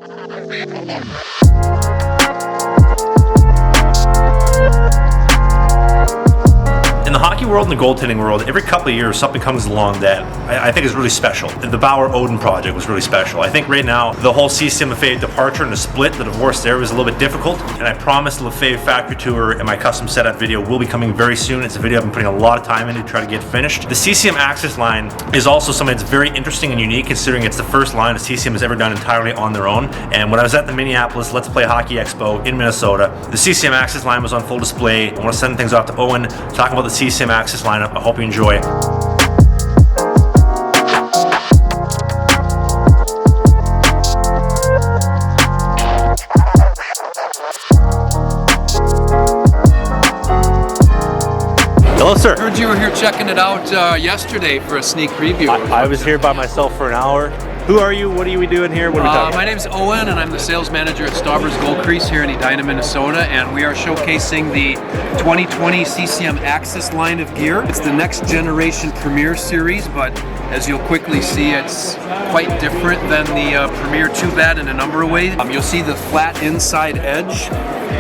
In the hockey world and the goaltending world, every couple of years something comes along that I think is really special. The Bauer Odin project was really special. I think right now the whole CCM Lefevre departure and the split, the divorce there was a little bit difficult. And I promised the Lefevre factory tour and my custom setup video will be coming very soon. It's a video I've been putting a lot of time into to try to get finished. The CCM Axis line is also something that's very interesting and unique, considering it's the first line that CCM has ever done entirely on their own. And when I was at the Minneapolis Let's Play Hockey Expo in Minnesota, the CCM Axis line was on full display. I want to send things off to Owen, talk about the CCM Axis lineup. I hope you enjoy. Hello, sir. I heard you were here checking it out yesterday for a sneak preview. I was here by myself for an hour. Who are you? What are we doing here? What are we talking My name's Owen, and I'm the sales manager at Stauber's Gold Crease here in Edina, Minnesota, and we are showcasing the 2020 CCM Axis line of gear. It's the next generation Premier Series, but as you'll quickly see, it's quite different than the Premier 2 bat in a number of ways. You'll see the flat inside edge.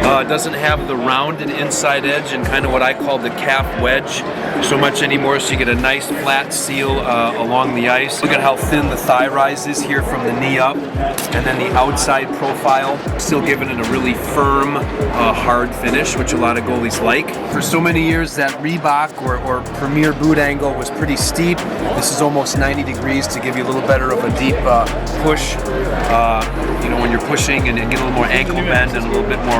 It doesn't have the rounded inside edge and kind of what I call the calf wedge so much anymore, so you get a nice flat seal along the ice. Look at how thin the thigh rise is here from the knee up, and then the outside profile, still giving it a really firm, hard finish, which a lot of goalies like. For so many years, that Reebok or Premier boot angle was pretty steep. This is almost 90 degrees to give you a little better of a deep push. You know, when you're pushing and get a little more ankle bend and a little bit more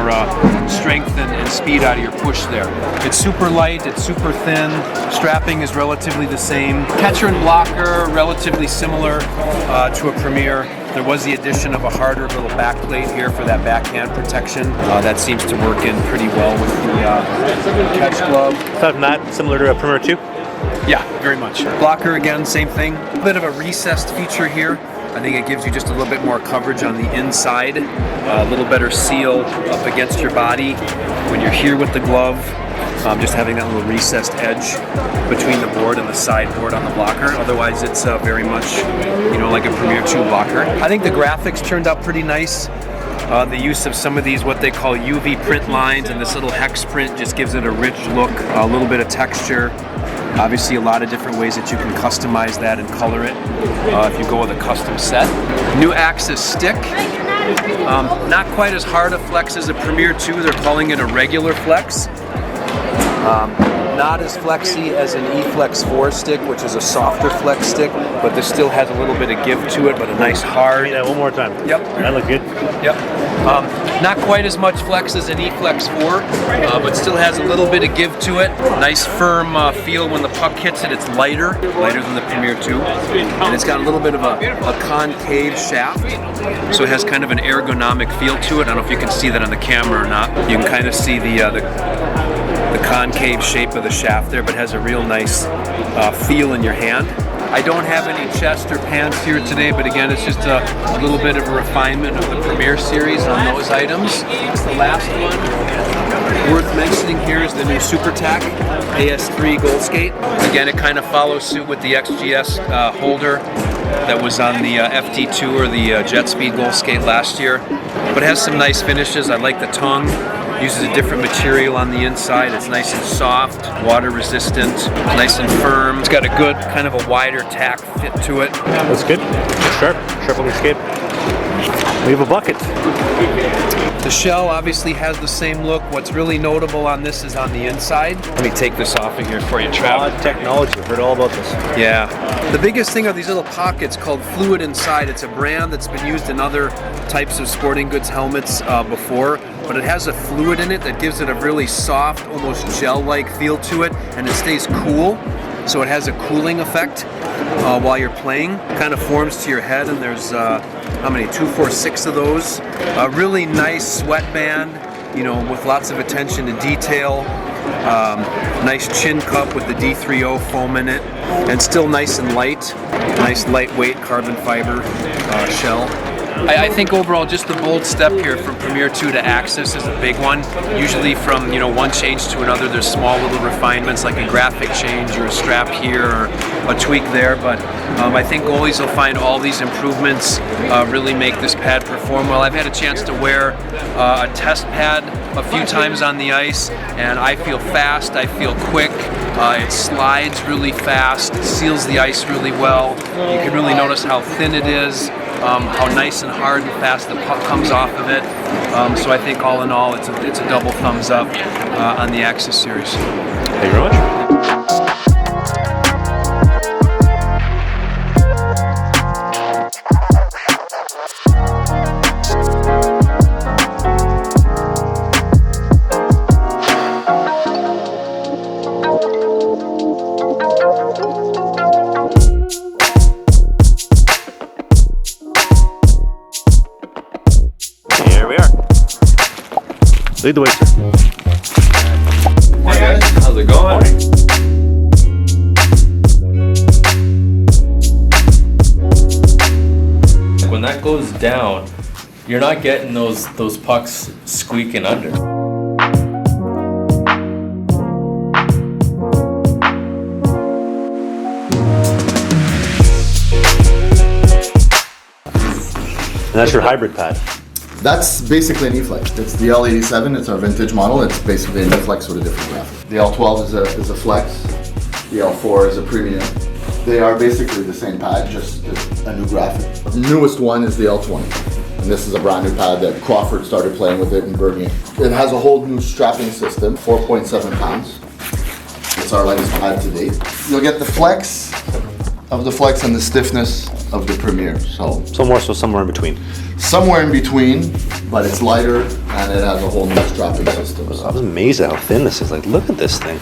strength and speed out of your push there. It's super light, it's super thin, strapping is relatively the same. Catcher and blocker, relatively similar to a Premier. There was the addition of a harder little back plate here for that backhand protection. That seems to work in pretty well with the catch glove. Aside from that, similar to a Premier 2? Yeah, very much. Blocker, again, same thing. A bit of a recessed feature here. I think it gives you just a little bit more coverage on the inside, a little better seal up against your body when you're here with the glove. Just having that little recessed edge between the board and the side board on the blocker. Otherwise, it's very much, you know, like a Premier 2 blocker. I think the graphics turned out pretty nice. The use of some of these, what they call UV print lines, and this little hex print just gives it a rich look, a little bit of texture. Obviously, a lot of different ways that you can customize that and color it if you go with a custom set. New Axis stick. Not quite as hard a flex as a Premier 2. They're calling it a regular flex. Not as flexy as an E-Flex 4 stick, which is a softer flex stick, but this still has a little bit of give to it, but a nice hard. Yeah, one more time. Yep. That looked good. Yep. Not quite as much flex as an E-Flex 4, but still has a little bit of give to it. Nice firm feel when the puck hits it. It's lighter than the Premier 2. And it's got a little bit of a concave shaft, so it has kind of an ergonomic feel to it. I don't know if you can see that on the camera or not. You can kind of see the concave shape of the shaft there, but has a real nice feel in your hand. I don't have any chest or pants here today, but again, it's just a little bit of a refinement of the Premier series on those items. The last one worth mentioning here is the new Super Tack AS3 Gold Skate. Again, it kind of follows suit with the XGS holder that was on the FT2 or the Jet Speed Gold Skate last year, but it has some nice finishes. I like the tongue. Uses a different material on the inside. It's nice and soft, water resistant, nice and firm. It's got a good kind of a wider tack fit to it. That's good. Sharp looking skate. We have a bucket. The shell obviously has the same look. What's really notable on this is on the inside. Let me take this off of here for you, Trav. Odd technology. I've heard all about this. Yeah. The biggest thing are these little pockets called Fluid Inside. It's a brand that's been used in other types of sporting goods helmets before, but it has a fluid in it that gives it a really soft, almost gel-like feel to it, and it stays cool. So it has a cooling effect while you're playing. Kind of forms to your head, and there's how many? 2, 4, 6 of those. A really nice sweatband, you know, with lots of attention to detail. Nice chin cup with the D30 foam in it, and still nice and light. Nice lightweight carbon fiber shell. I think overall just the bold step here from Premier 2 to Axis is a big one. Usually from one change to another there's small little refinements like a graphic change or a strap here or a tweak there, but I think goalies will find all these improvements really make this pad perform well. I've had a chance to wear a test pad a few times on the ice and I feel fast, I feel quick, it slides really fast, it seals the ice really well. You can really notice how thin it is, how nice and hard and fast the puck comes off of it. So I think all in all, it's a double thumbs up on the Axis series. Thank you very much. Here we are. Lead the way, sir. Hey guys, how's it going? When that goes down, you're not getting those pucks squeaking under. And that's your hybrid pad. That's basically an E-Flex. It's the L87, it's our vintage model. It's basically an E-Flex with a different graphic. The L12 is a Flex, the L4 is a Premium. They are basically the same pad, just a new graphic. The newest one is the L20. And this is a brand new pad that Crawford started playing with it in Bernier. It has a whole new strapping system, 4.7 pounds. It's our lightest pad to date. You'll get the flex of the Flex and the stiffness of the Premier. So Somewhere in between. somewhere in between, but it's lighter and it has a whole new strapping system. I was amazed at how thin this is. Like, look at this thing.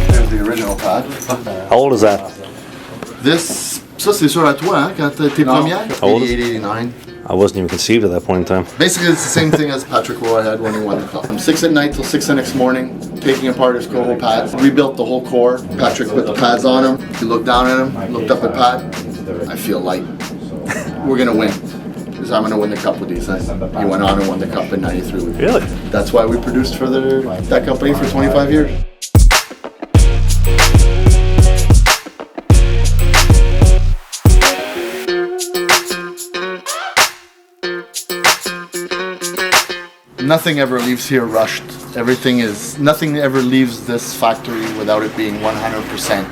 There's the original pad. How old is that? Ça c'est sûr à toi, hein, quand t'es première? How old is 88, 89. I wasn't even conceived at that point in time. Basically, it's the same thing as Patrick Roy had when he won the cup. From 6 at night till 6 the next morning, taking apart his Coho pads. Rebuilt the whole core. Patrick put the pads on him. He looked down at him, looked up at Pat. I feel light. We're gonna win. Because I'm gonna win the cup with these things. He went on and won the cup in '93 with me. Really? That's why we produced for that company for 25 years. Nothing ever leaves here rushed. Nothing ever leaves this factory without it being 100%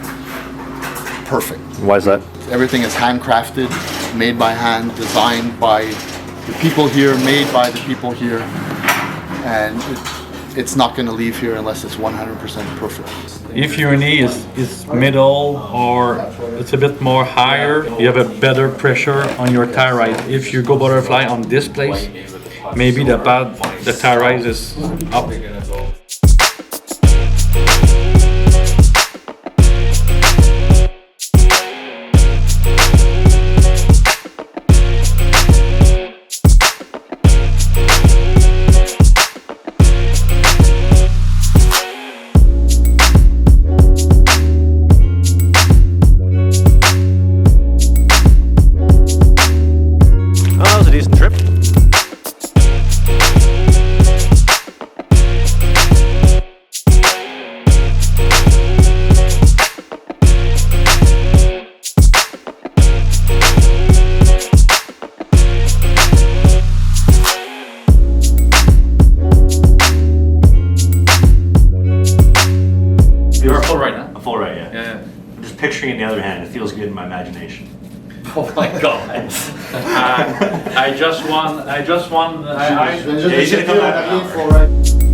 perfect. Why is that? Everything is handcrafted, made by hand, designed by the people here, made by the people here, and it's not going to leave here unless it's 100% perfect. If your knee is middle or it's a bit more higher, you have a better pressure on your tie rise. If you go butterfly on this place, maybe the tie rise is up. Oh, that was a decent trip. You're full right now. I'm full right, yeah. Yeah. I'm just picturing it in the other hand. It feels good in my imagination. Oh my God! I just won. he's gonna come back now.